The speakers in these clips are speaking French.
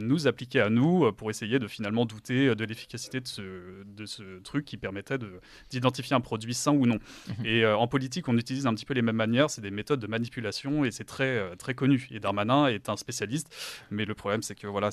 nous appliquait à nous pour essayer de finalement douter de l'efficacité de ce truc qui permettait d'identifier un produit sain ou non. Et en politique, on utilise un petit peu les mêmes manières, c'est des méthodes de manipulation et c'est très, très connu. Et Darmanin est un spécialiste, mais le problème c'est que voilà,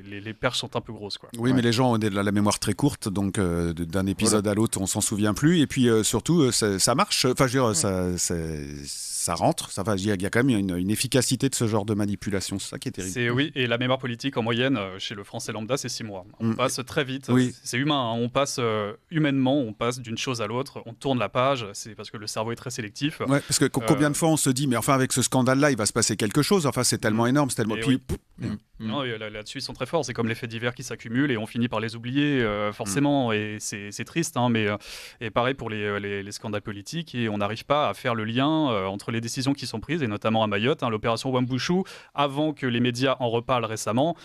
les perches sont un peu grosses, quoi. Oui, mais les gens ont la mémoire très courte, donc d'un épisode à l'autre, on s'en souvient plus. Et puis surtout, ça marche. Enfin, je veux dire, ça rentre. Il y a quand même une efficacité de ce genre de manipulation. C'est ça qui est terrible. Oui, et la mémoire politique en moyenne chez le Français lambda, c'est 6 mois. On passe très vite. Oui. C'est humain. Hein. On passe humainement, on passe d'une chose à l'autre. On tourne la page. C'est parce que le cerveau est très sélectif. Ouais, parce que combien de fois on se dit, mais enfin avec ce scandale-là, il va se passer quelque chose. Enfin, c'est tellement énorme, c'est tellement. Puis, non, là-dessus, ils sont très forts. C'est comme les faits divers qui s'accumulent et on finit par les oublier, forcément. Et c'est triste. Hein, mais et pareil pour les scandales politiques. Et on n'arrive pas à faire le lien entre les décisions qui sont prises, et notamment à Mayotte, hein, l'opération Wambushu, avant que les médias en reparlent récemment.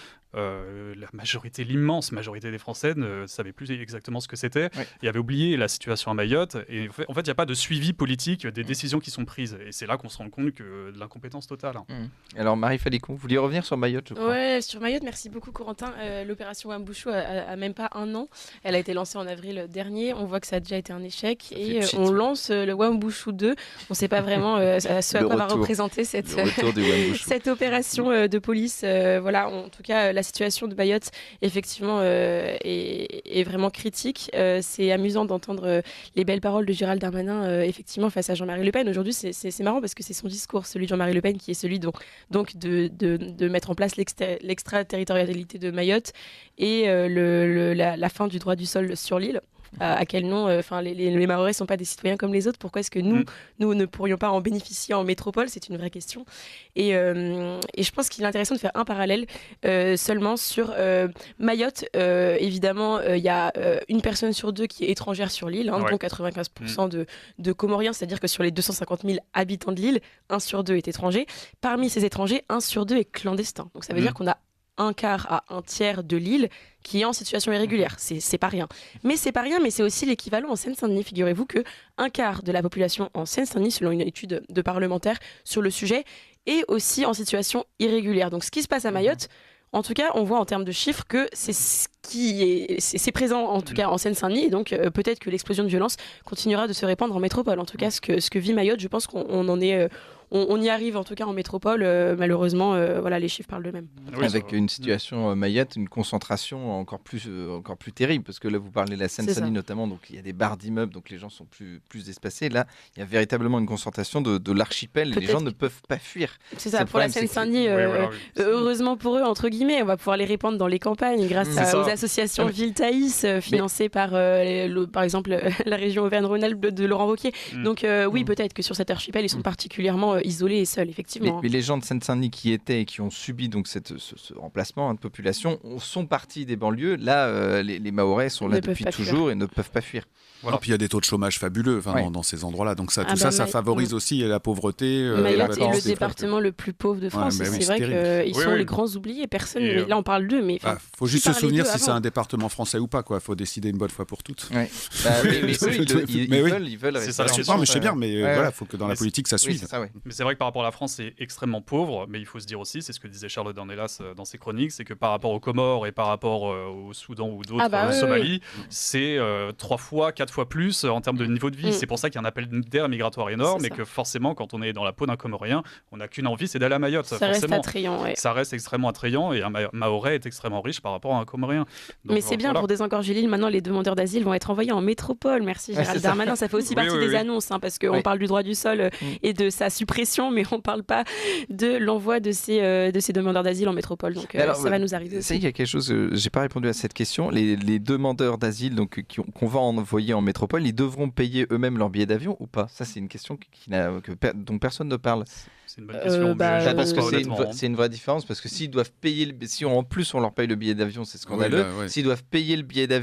L'immense majorité des Français ne savaient plus exactement ce que c'était et avaient oublié la situation à Mayotte. Et en fait, il n'y a pas de suivi politique des décisions qui sont prises. Et c'est là qu'on se rend compte de l'incompétence totale. Hein. Alors, Marie Falicon, vous vouliez revenir sur Mayotte, je crois. Ouais, sur Mayotte, merci beaucoup, Corentin. L'opération Wambushu a même pas un an. Elle a été lancée en avril dernier. On voit que ça a déjà été un échec. Et on lance le Wambushu 2. On ne sait pas vraiment ce à quoi va représenter cette opération de police. Voilà, en tout cas, la situation de Mayotte, effectivement, est vraiment critique. C'est amusant d'entendre les belles paroles de Gérald Darmanin, effectivement, face à Jean-Marie Le Pen. Aujourd'hui, c'est marrant parce que c'est son discours, celui de Jean-Marie Le Pen, qui est celui donc de mettre en place l'extraterritorialité de Mayotte et la fin du droit du sol sur l'île. À quel nom les Mahorais ne sont pas des citoyens comme les autres. Pourquoi est-ce que nous ne pourrions pas en bénéficier en métropole? C'est une vraie question. Et je pense qu'il est intéressant de faire un parallèle seulement sur Mayotte. Évidemment, il y a une personne sur deux qui est étrangère sur l'île, dont 95% de Comoriens, c'est-à-dire que sur les 250 000 habitants de l'île, 1 sur 2 est étranger. Parmi ces étrangers, 1 sur 2 est clandestin. Donc ça veut dire qu'on a un quart à un tiers de l'île qui est en situation irrégulière. C'est pas rien. Mais c'est pas rien, mais c'est aussi l'équivalent en Seine-Saint-Denis. Figurez-vous que un quart de la population en Seine-Saint-Denis, selon une étude de parlementaires sur le sujet, est aussi en situation irrégulière. Donc ce qui se passe à Mayotte, en tout cas, on voit en termes de chiffres que c'est présent en tout cas en Seine-Saint-Denis, et donc peut-être que l'explosion de violence continuera de se répandre en métropole. En tout cas, ce que vit Mayotte, je pense qu'on en est... On y arrive en tout cas en métropole, malheureusement, voilà, les chiffres parlent d'eux-mêmes. Avec une situation Mayotte, une concentration encore plus terrible, parce que là vous parlez de la Seine-Saint-Denis notamment, donc il y a des barres d'immeubles, donc les gens sont plus espacés. Là, il y a véritablement une concentration de l'archipel, et les gens ne peuvent pas fuir. C'est ça, pour la Seine-Saint-Denis, heureusement pour eux, entre guillemets, on va pouvoir les répandre dans les campagnes grâce aux associations Ville Thaïs, financées par exemple la région Auvergne-Rhône-Alpes de Laurent Wauquiez. Donc oui, peut-être que sur cet archipel, ils sont particulièrement isolés et seuls, effectivement. Mais les gens de Seine-Saint-Denis qui étaient et qui ont subi donc ce remplacement de population sont partis des banlieues. Là, les Mahorais sont là depuis toujours et ne peuvent pas fuir. Voilà. Puis il y a des taux de chômage fabuleux dans ces endroits-là. Donc ça favorise aussi la pauvreté. Mayotte est le département le plus pauvre de France. C'est vrai qu'ils sont les grands oubliés. Personne. Mais là, on parle d'eux. Mais faut juste se souvenir si c'est un département français ou pas. Faut décider une bonne fois pour toutes. Mais ils veulent. C'est ça. Je sais bien, mais voilà, faut que dans la politique ça suive. Mais c'est vrai que par rapport à la France, c'est extrêmement pauvre. Mais il faut se dire aussi, c'est ce que disait Charlotte Dornelas dans ses chroniques, c'est que par rapport aux Comores et par rapport au Soudan ou d'autres, Somalie, c'est 3 fois, 4 fois plus en termes de niveau de vie. C'est pour ça qu'il y a un appel d'air migratoire énorme et que forcément, quand on est dans la peau d'un Comorien, on n'a qu'une envie, c'est d'aller à Mayotte. Ça reste attrayant. Ça reste extrêmement attrayant et un Mahorais est extrêmement riche par rapport à un Comorien. Donc, mais c'est bien, pour désengorger l'île, maintenant les demandeurs d'asile vont être envoyés en métropole. Merci Gérald Darmanin. Ça fait aussi partie des annonces, parce qu'on parle du droit du sol et de sa suppression, mais on ne parle pas de l'envoi de ces demandeurs d'asile en métropole. Donc ça va nous arriver aussi. Il y a quelque chose, j'ai pas répondu à cette question. Les demandeurs d'asile qu'on va envoyer en métropole, ils devront payer eux-mêmes leur billet d'avion ou pas? Ça, c'est une question dont personne ne parle. C'est une bonne question. Parce que c'est une vraie différence, parce que s'ils doivent payer, si en plus on leur paye le billet d'avion, c'est scandaleux. S'ils doivent payer le billet d'avion